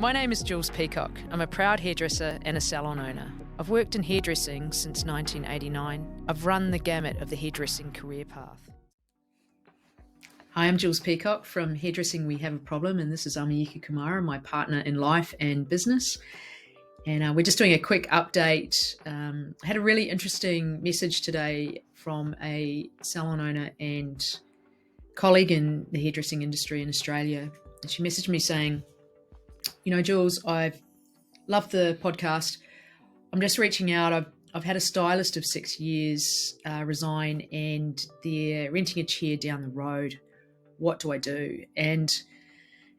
My name is Jules Peacocke. I'm a proud hairdresser and a salon owner. I've worked in hairdressing since 1989. I've run the gamut of the hairdressing career path. Hi, I'm Jules Peacocke from Hairdressing We Have a Problem, and this is Amayuka Kumara, my partner in life and business. And we're just doing a quick update. I had a really interesting message today from a salon owner and colleague in the hairdressing industry in Australia. And she messaged me saying, you know, Jules, I've loved the podcast. I'm just reaching out. I've had a stylist of 6 years resign, and they're renting a chair down the road. What do I do? And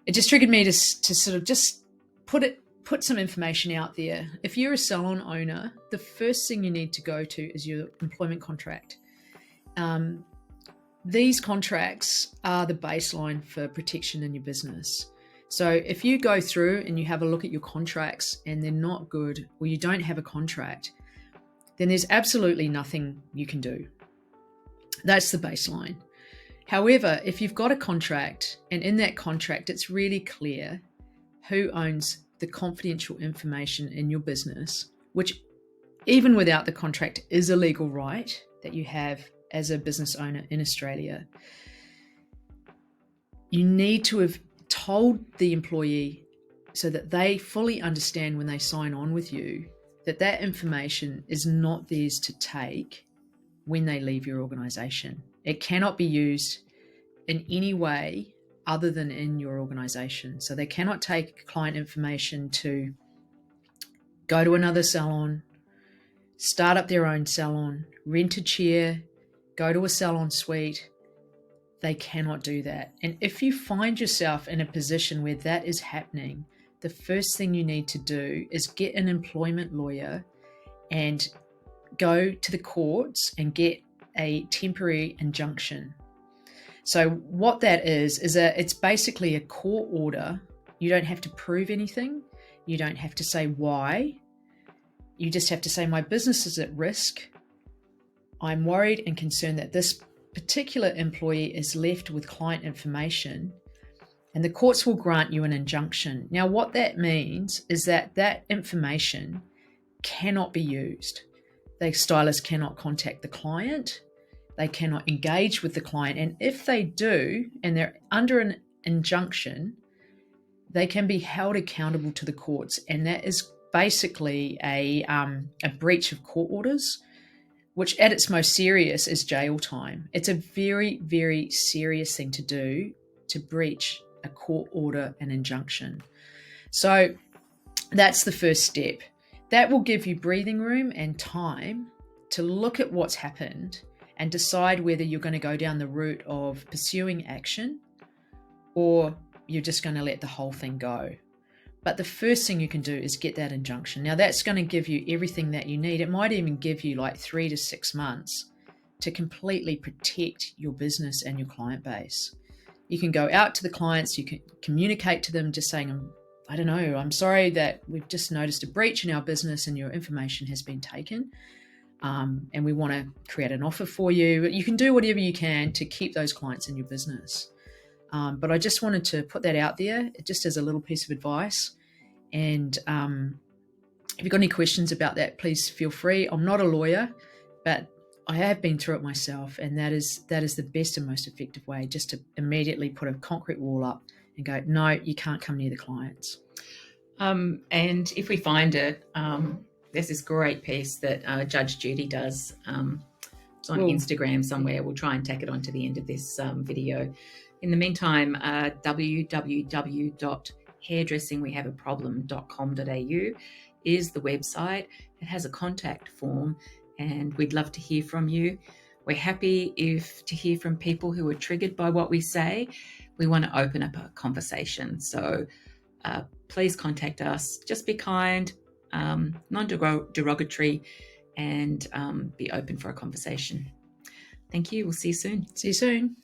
it just triggered me to sort of just put some information out there. If you're a salon owner, the first thing you need to go to is your employment contract. These contracts are the baseline for protection in your business. So if you go through and you have a look at your contracts and they're not good, or you don't have a contract, then there's absolutely nothing you can do. That's the baseline. However, if you've got a contract and in that contract it's really clear who owns the confidential information in your business, which even without the contract is a legal right that you have as a business owner in Australia, you need to have told the employee so that they fully understand when they sign on with you that that information is not theirs to take when they leave your organization. It cannot be used in any way other than in your organization. So they cannot take client information to go to another salon, start up their own salon, rent a chair, go to a salon suite. They cannot do that. And if you find yourself in a position where that is happening, the first thing you need to do is get an employment lawyer and go to the courts and get a temporary injunction. So what that is it's basically a court order. You don't have to prove anything. You don't have to say why. You just have to say, my business is at risk. I'm worried and concerned that this particular employee is left with client information, and the courts will grant you an injunction. Now, what that means is that that information cannot be used. The stylist cannot contact the client. They cannot engage with the client. And if they do, and they're under an injunction, they can be held accountable to the courts. And that is basically a breach of court orders, which at its most serious is jail time. It's a very, very serious thing to do, to breach a court order and injunction. So that's the first step. That will give you breathing room and time to look at what's happened and decide whether you're going to go down the route of pursuing action or you're just going to let the whole thing go. But the first thing you can do is get that injunction. Now, that's going to give you everything that you need. It might even give you like 3 to 6 months to completely protect your business and your client base. You can go out to the clients, you can communicate to them just saying, I don't know, I'm sorry that we've just noticed a breach in our business and your information has been taken. And we want to create an offer for you. You can do whatever you can to keep those clients in your business. But I just wanted to put that out there just as a little piece of advice. And if you've got any questions about that, please feel free. I'm not a lawyer, but I have been through it myself. And that is the best and most effective way, just to immediately put a concrete wall up and go, no, you can't come near the clients. And if we find it, there's this great piece that Judge Judy does. It's on Instagram somewhere. We'll try and tack it onto the end of this video. In the meantime, www.hairdressingwehaveaproblem.com.au is the website. It has a contact form, and we'd love to hear from you. We're happy to hear from people who are triggered by what we say. We want to open up a conversation. So please contact us. Just be kind, non-derogatory, and be open for a conversation. Thank you. We'll see you soon. See you soon.